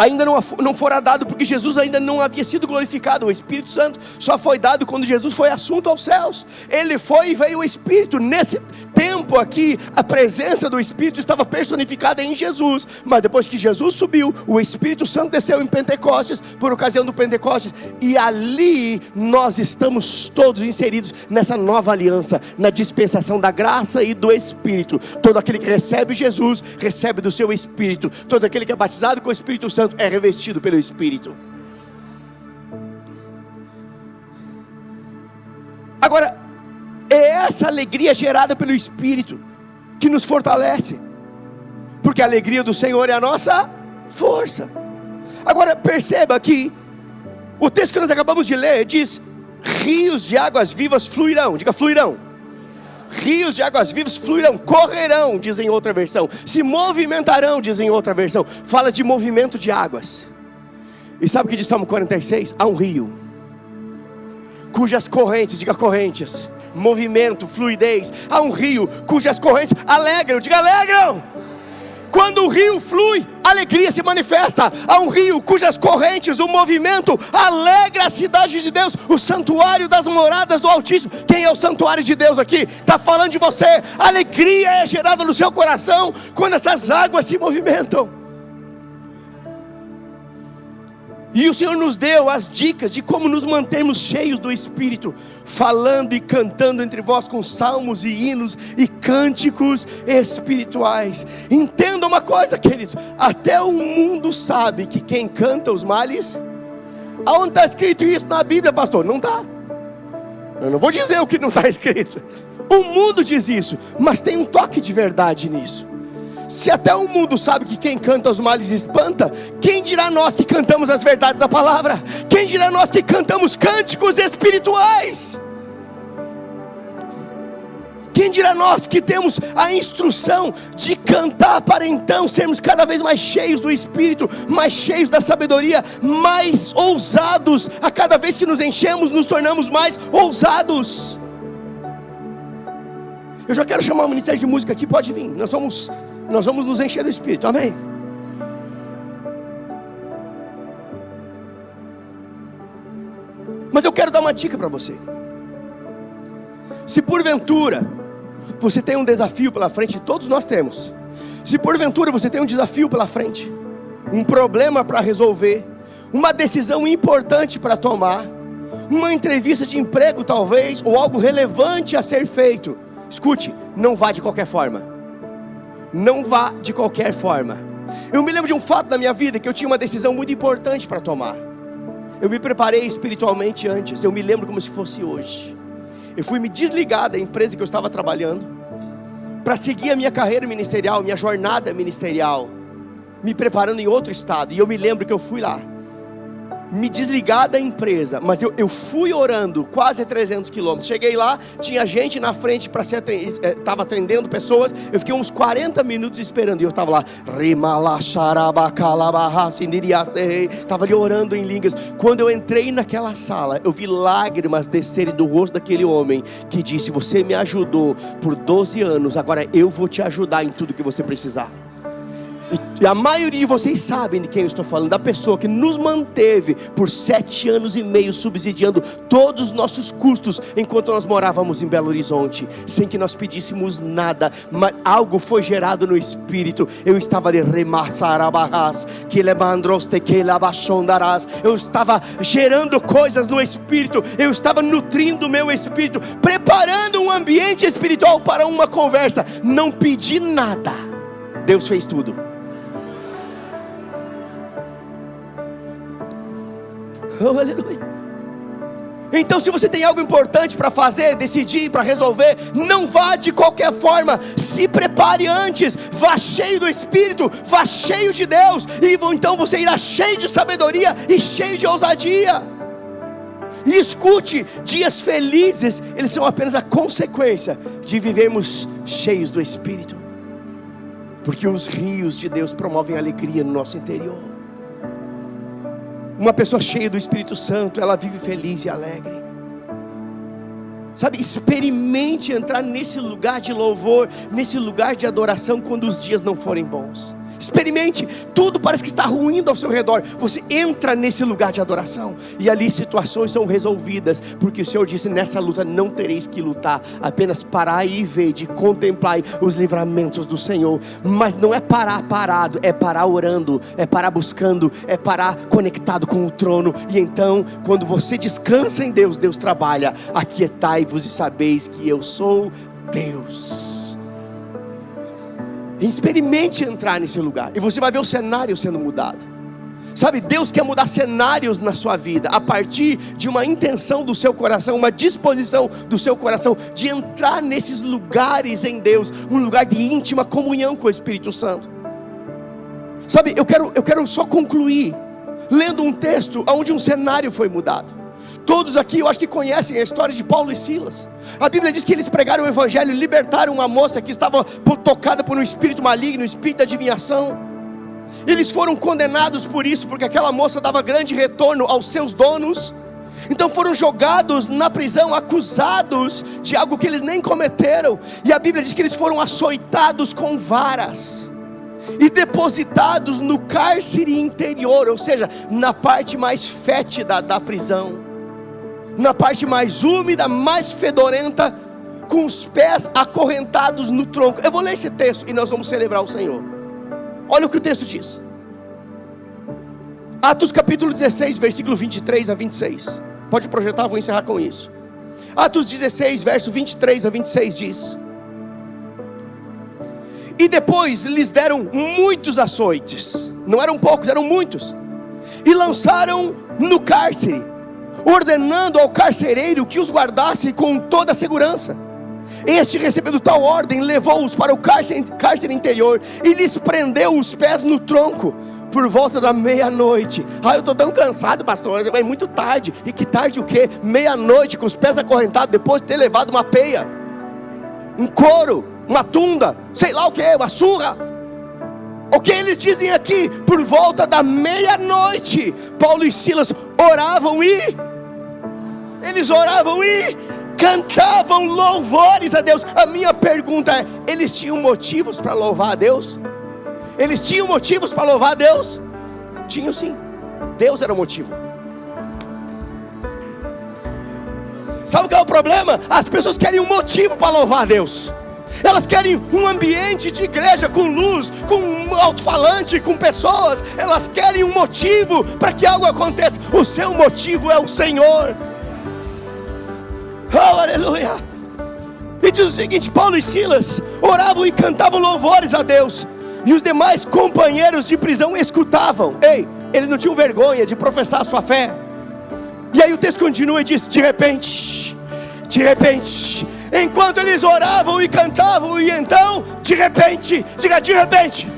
ainda não fora dado, porque Jesus ainda não havia sido glorificado. O Espírito Santo só foi dado quando Jesus foi assunto aos céus. Ele foi e veio o Espírito. Nesse tempo aqui, a presença do Espírito estava personificada em Jesus, mas depois que Jesus subiu, o Espírito Santo desceu em Pentecostes, por ocasião do Pentecostes, e ali nós estamos todos inseridos nessa nova aliança, na dispensação da graça e do Espírito. Todo aquele que recebe Jesus, recebe do seu Espírito. Todo aquele que é batizado com o Espírito Santo é revestido pelo Espírito. Agora, é essa alegria gerada pelo Espírito que nos fortalece, porque a alegria do Senhor é a nossa força. Agora perceba que o texto que nós acabamos de ler diz: rios de águas vivas fluirão. Diga, fluirão. Rios de águas vivas fluirão, correrão, diz em outra versão, se movimentarão, diz em outra versão. Fala de movimento de águas. E sabe o que diz Salmo 46? Há um rio cujas correntes, diga correntes, movimento, fluidez. Há um rio cujas correntes alegram, diga alegram. Quando o rio flui, a alegria se manifesta. Há um rio cujas correntes, o movimento, alegra a cidade de Deus, o santuário das moradas do Altíssimo. Quem é o santuário de Deus aqui? Está falando de você. A alegria é gerada no seu coração quando essas águas se movimentam. E o Senhor nos deu as dicas de como nos mantermos cheios do Espírito, falando e cantando entre vós com salmos e hinos e cânticos espirituais. Entenda uma coisa, queridos: até o mundo sabe que quem canta os males. Aonde está escrito isso na Bíblia, pastor? Não está. Eu não vou dizer o que não está escrito. O mundo diz isso, mas tem um toque de verdade nisso. Se até o mundo sabe que quem canta os males espanta, quem dirá nós que cantamos as verdades da palavra? Quem dirá nós que cantamos cânticos espirituais? Quem dirá nós que temos a instrução de cantar para então sermos cada vez mais cheios do Espírito, mais cheios da sabedoria, mais ousados? A cada vez que nos enchemos, nos tornamos mais ousados. Eu já quero chamar o Ministério de Música aqui, pode vir. Nós vamos nos encher do Espírito, amém? Mas eu quero dar uma dica para você. Se porventura você tem um desafio pela frente, todos nós temos. Se porventura você tem um desafio pela frente, um problema para resolver, uma decisão importante para tomar, uma entrevista de emprego talvez, ou algo relevante a ser feito, escute, não vá de qualquer forma. Não vá de qualquer forma. Eu me lembro de um fato da minha vida, que eu tinha uma decisão muito importante para tomar. Eu me preparei espiritualmente antes. Eu me lembro como se fosse hoje. Eu fui me desligar da empresa que eu estava trabalhando, para seguir a minha carreira ministerial, minha jornada ministerial, me preparando em outro estado. E eu me lembro que eu fui lá, me desligar da empresa, mas eu fui orando quase 300 quilômetros. Cheguei lá, tinha gente na frente para ser estava atendendo pessoas. Eu fiquei uns 40 minutos esperando, e eu estava lá, estava ali orando em línguas. Quando eu entrei naquela sala, eu vi lágrimas descerem do rosto daquele homem, que disse: você me ajudou por 12 anos, agora eu vou te ajudar em tudo que você precisar. E a maioria de vocês sabem de quem eu estou falando, da pessoa que nos manteve por 7 anos e meio subsidiando todos os nossos custos, enquanto nós morávamos em Belo Horizonte, sem que nós pedíssemos nada, mas algo foi gerado no Espírito. Eu estava ali, eu estava gerando coisas no Espírito, eu estava nutrindo o meu Espírito, preparando um ambiente espiritual para uma conversa. Não pedi nada, Deus fez tudo. Oh, aleluia. Então, se você tem algo importante para fazer, decidir, para resolver, não vá de qualquer forma. Se prepare antes. Vá cheio do Espírito, vá cheio de Deus, e então você irá cheio de sabedoria e cheio de ousadia. E escute, dias felizes, eles são apenas a consequência de vivermos cheios do Espírito, porque os rios de Deus promovem alegria no nosso interior. Uma pessoa cheia do Espírito Santo, ela vive feliz e alegre. Sabe, experimente entrar nesse lugar de louvor, nesse lugar de adoração, quando os dias não forem bons. Experimente, tudo parece que está ruindo ao seu redor. Você entra nesse lugar de adoração, e ali situações são resolvidas, porque o Senhor disse: nessa luta não tereis que lutar, apenas parar e ver, de contemplar os livramentos do Senhor. Mas não é parar parado, é parar orando, é parar buscando, é parar conectado com o trono. E então, quando você descansa em Deus, Deus trabalha. Aquietai-vos e sabeis que eu sou Deus. Experimente entrar nesse lugar, e você vai ver o cenário sendo mudado. Sabe, Deus quer mudar cenários na sua vida, a partir de uma intenção do seu coração, uma disposição do seu coração, de entrar nesses lugares em Deus, um lugar de íntima comunhão com o Espírito Santo. Sabe, eu quero só concluir, lendo um texto onde um cenário foi mudado. Todos aqui eu acho que conhecem a história de Paulo e Silas. A Bíblia diz que eles pregaram o evangelho, libertaram uma moça que estava tocada por um espírito maligno, um espírito de adivinhação. Eles foram condenados por isso, porque aquela moça dava grande retorno aos seus donos. Então foram jogados na prisão, acusados de algo que eles nem cometeram. E a Bíblia diz que eles foram açoitados com varas e depositados no cárcere interior, ou seja, na parte mais fétida da prisão, na parte mais úmida, mais fedorenta, com os pés acorrentados no tronco. Eu vou ler esse texto e nós vamos celebrar o Senhor. Olha o que o texto diz. Atos capítulo 16, versículo 23 a 26. Pode projetar, vou encerrar com isso. Atos 16, verso 23 a 26 diz: e depois lhes deram muitos açoites, não eram poucos, eram muitos, e lançaram no cárcere, ordenando ao carcereiro que os guardasse com toda a segurança. Este, recebendo tal ordem, levou-os para o cárcere interior e lhes prendeu os pés no tronco por volta da meia-noite. Eu estou tão cansado, pastor, é muito tarde. E que tarde o quê? Meia-noite, com os pés acorrentados, depois de ter levado uma peia, um couro, uma tunda, sei lá o que, uma surra. O que eles dizem aqui? Por volta da meia-noite, Paulo e Silas oravam e cantavam louvores a Deus. A minha pergunta é: eles tinham motivos para louvar a Deus? Eles tinham motivos para louvar a Deus? Tinham sim, Deus era o motivo. Sabe o que é o problema? As pessoas querem um motivo para louvar a Deus. Elas querem um ambiente de igreja com luz, com um alto-falante, com pessoas. Elas querem um motivo para que algo aconteça. O seu motivo é o Senhor. Oh, aleluia. E diz o seguinte: Paulo e Silas oravam e cantavam louvores a Deus, e os demais companheiros de prisão escutavam. Ei, eles não tinham vergonha de professar a sua fé. E aí o texto continua e diz: de repente, enquanto eles oravam e cantavam, e então, de repente, diga de repente.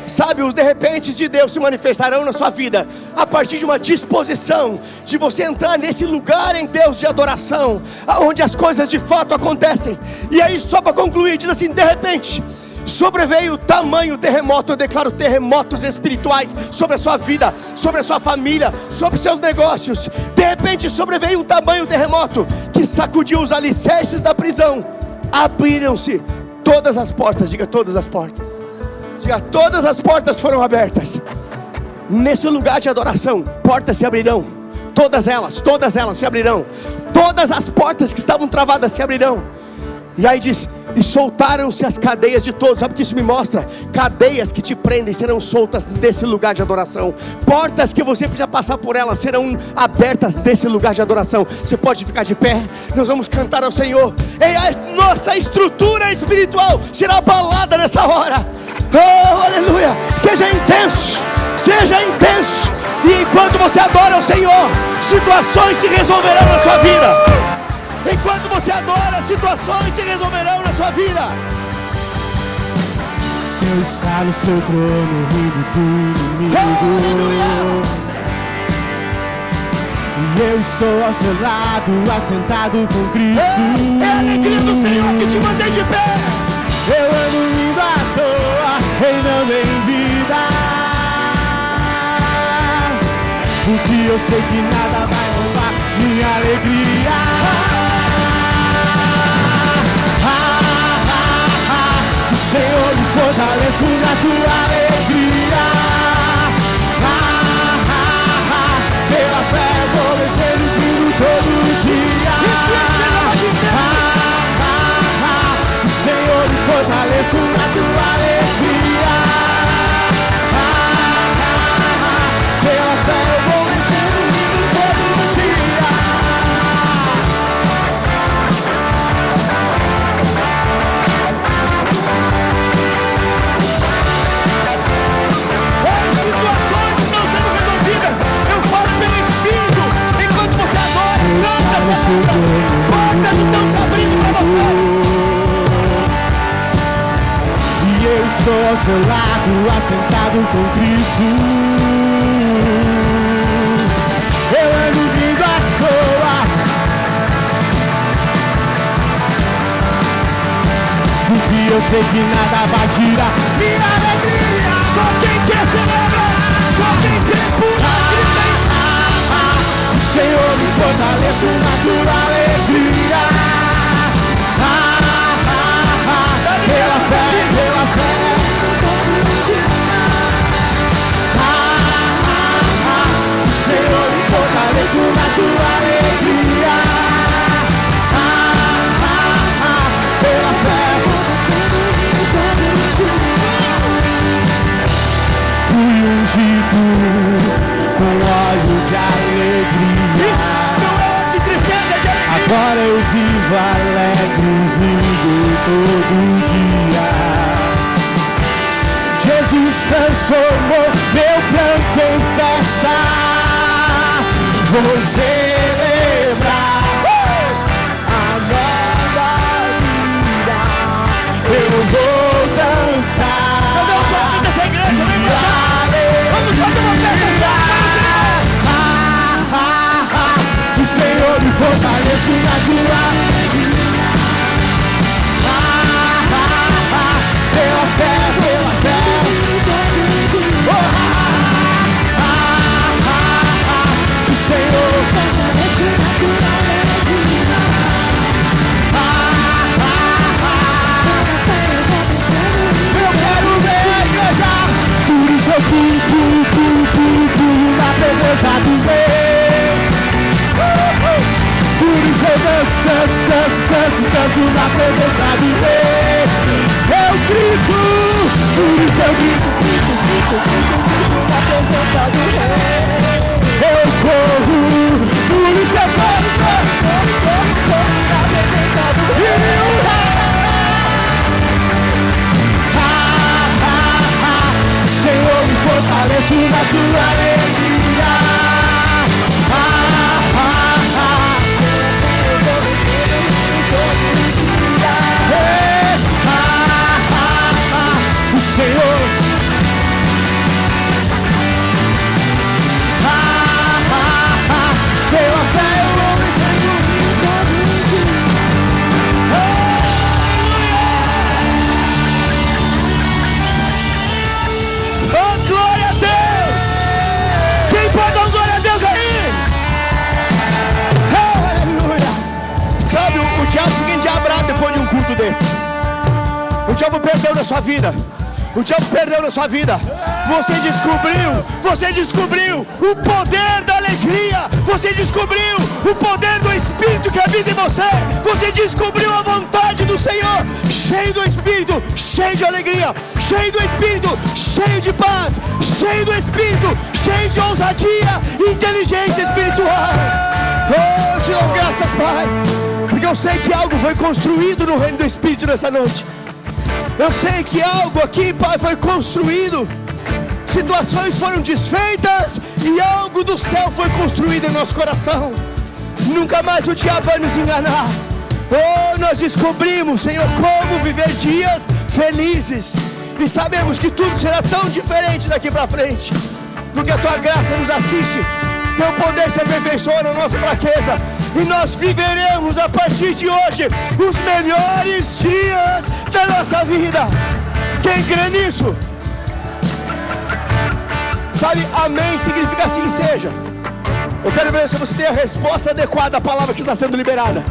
Sabe, os de repente de Deus se manifestarão na sua vida a partir de uma disposição de você entrar nesse lugar em Deus de adoração, onde as coisas de fato acontecem. E aí, só para concluir, diz assim: de repente sobreveio tamanho terremoto. Eu declaro terremotos espirituais sobre a sua vida, sobre a sua família, sobre seus negócios. De repente sobreveio um tamanho terremoto que sacudiu os alicerces da prisão. Abriram-se todas as portas. Diga todas as portas. Diga todas as portas foram abertas. Nesse lugar de adoração, portas se abrirão. Todas elas se abrirão. Todas as portas que estavam travadas se abrirão. E aí diz: e soltaram-se as cadeias de todos. Sabe o que isso me mostra? Cadeias que te prendem serão soltas nesse lugar de adoração. Portas que você precisa passar por elas serão abertas nesse lugar de adoração. Você pode ficar de pé, nós vamos cantar ao Senhor. E a nossa estrutura espiritual será abalada nessa hora. Oh, aleluia. Seja intenso. E enquanto você adora o Senhor, situações se resolverão na sua vida. Enquanto você adora, situações se resolverão na sua vida. Deus está no seu trono, rindo do inimigo. E eu estou ao seu lado, assentado com Cristo. É a alegria do Senhor que te mantém de pé. Eu ando indo à toa, reinando em vida, porque eu sei que nada vai roubar minha alegria. O Senhor me fortalece na tua alegria. Portas estão se abrindo para você. E eu estou ao seu lado, assentado com Cristo. Eu ando vindo à toa, porque eu sei que nada vai tirar minha alegria. Só quem quer celebra, só quem tem pura Senhor, me fortaleça na tua alegria. Pela fé, pela fé. Senhor, me fortaleça na tua alegria. Pela fé. Fui ungido com óleo de alegria. Agora eu vivo alegre, rindo todo dia. Jesus transformou meu pranto em festa. Vou celebrar a nova vida. Eu vou dançar. Cadê o jovem dessa igreja? Vem pra cá. Vamos fazer uma festa. O Senhor me fortalece na tua pela fé, pela fé. O Senhor fortalece na tua eu quero ver a igreja. Por isso eu pulo na presença do Rei. Por isso eu danço na presença do Rei. Eu grito, por isso eu grito na presença do Rei. Eu corro, por isso eu corro na presença do Rei. Senhor, me fortalece na tua alegria. O Senhor pela fé eu vou vencendo todo dia. Oh, glória a Deus! Quem pode dar glória a Deus aí? Aleluia! Sabe, o diabo fica endiabrado depois de um culto desse. O diabo perdeu na sua vida. O diabo perdeu na sua vida. Você descobriu o poder da alegria. Você descobriu o poder do Espírito que habita em você. Você descobriu a vontade do Senhor. Cheio do Espírito, cheio de alegria. Cheio do Espírito, cheio de paz. Cheio do Espírito, cheio de ousadia e inteligência espiritual. Oh, eu te dou graças, Pai, porque eu sei que algo foi construído no reino do Espírito nessa noite. Eu sei que algo aqui, Pai, foi construído. Situações foram desfeitas e algo do céu foi construído em nosso coração. Nunca mais o diabo vai nos enganar. Oh, nós descobrimos, Senhor, como viver dias felizes. E sabemos que tudo será tão diferente daqui para frente, porque a Tua graça nos assiste. Teu poder se aperfeiçoa na nossa fraqueza. E nós viveremos a partir de hoje os melhores dias da nossa vida. Quem crê nisso? Sabe, amém significa assim seja. Eu quero ver se você tem a resposta adequada à palavra que está sendo liberada.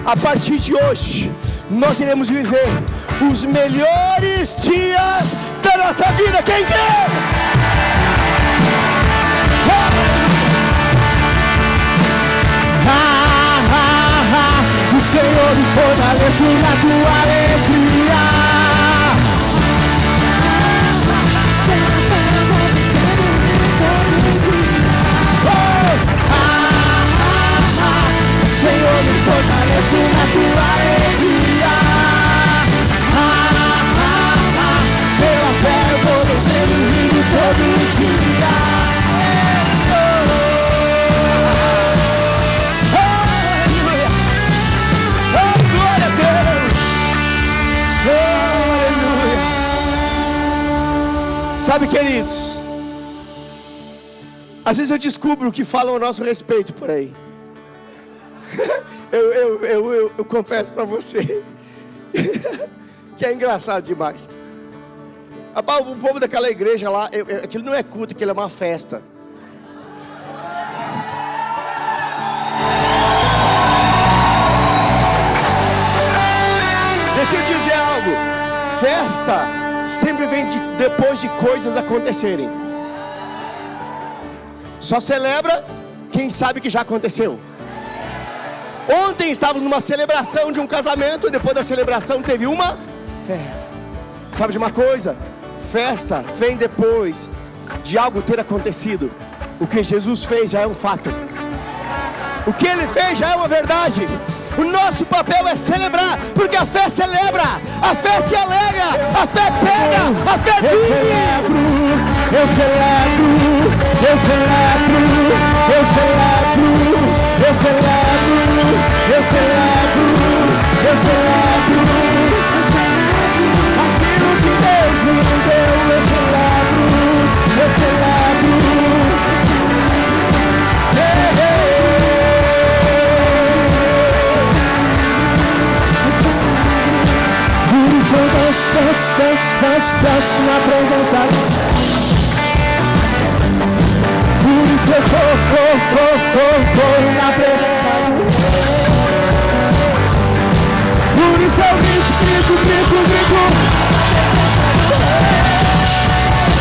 A partir de hoje, nós iremos viver os melhores dias da nossa vida. Quem crê? O Senhor me fortalece na tua alegria. O Senhor me fortalece na tua alegria. Pela fé eu vou descendo o rio todo dia. Sabe, queridos, às vezes eu descubro o que falam a nosso respeito por aí. Eu confesso para você que é engraçado demais. O povo daquela igreja lá, aquilo não é culto, aquilo é uma festa. Deixa eu dizer algo. Festa sempre vem depois de coisas acontecerem. Só celebra quem sabe que já aconteceu. Ontem estávamos numa celebração de um casamento, e depois da celebração teve uma festa. Sabe de uma coisa? Festa vem depois de algo ter acontecido. O que Jesus fez já é um fato. O que Ele fez já é uma verdade. O nosso papel é celebrar, porque a fé celebra, a fé se alegra, a fé pega, a fé vive. Eu celebro, eu celebro, eu celebro, eu celebro, eu celebro, eu celebro. Aquilo que Deus me deu, eu celebro, eu celebro. Por isso eu danço na presença. Por isso eu corro na presença. Por isso eu grito.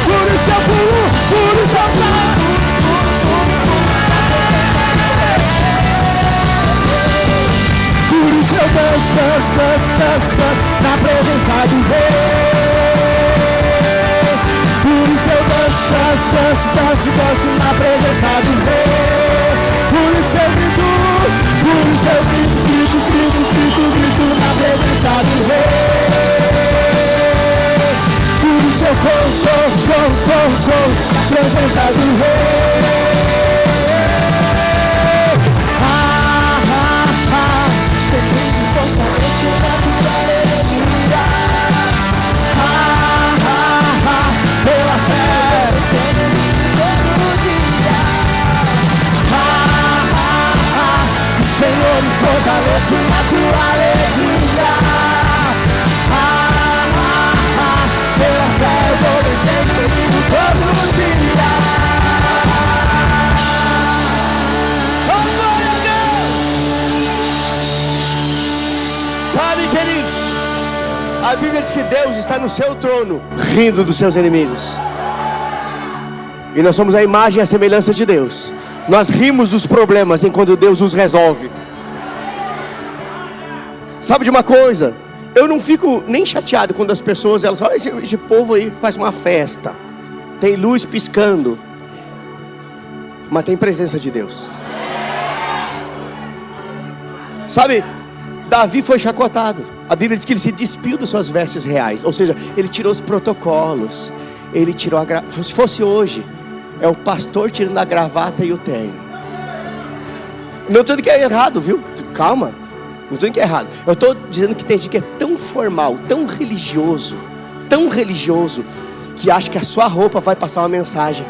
Por isso eu pulo, por isso eu canto. Por isso eu danço na presença do Rei. Por isso eu danço na presença do Rei. Por isso eu grito na presença do Rei. Por isso eu corro na presença do Rei. Pela fé, Senhor, me fortaleço na tua alegria. Pela fé eu vou vencendo todo dia. Oh, glória a Deus! Sabe, queridos, a Bíblia diz que Deus está no seu trono, rindo dos seus inimigos. E nós somos a imagem e a semelhança de Deus. Nós rimos dos problemas enquanto Deus os resolve. Sabe de uma coisa? Eu não fico nem chateado quando as pessoas, elas falam, esse povo aí faz uma festa, tem luz piscando, mas tem presença de Deus. Sabe, Davi foi chacotado. A Bíblia diz que ele se despiu das suas vestes reais. Ou seja, ele tirou os protocolos. Ele tirou a gravata. Se fosse hoje, é o pastor tirando a gravata e o terno. Não estou dizendo que é errado, viu? Calma. Não estou dizendo que é errado. Eu estou dizendo que tem gente que é tão formal, tão religioso, que acha que a sua roupa vai passar uma mensagem.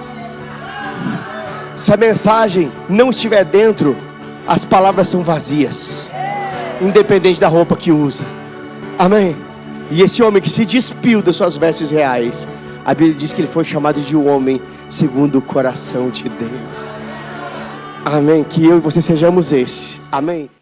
Se a mensagem não estiver dentro, as palavras são vazias, independente da roupa que usa. Amém? E esse homem que se despiu das suas vestes reais, a Bíblia diz que ele foi chamado de um homem segundo o coração de Deus. Amém? Que eu e você sejamos esse. Amém?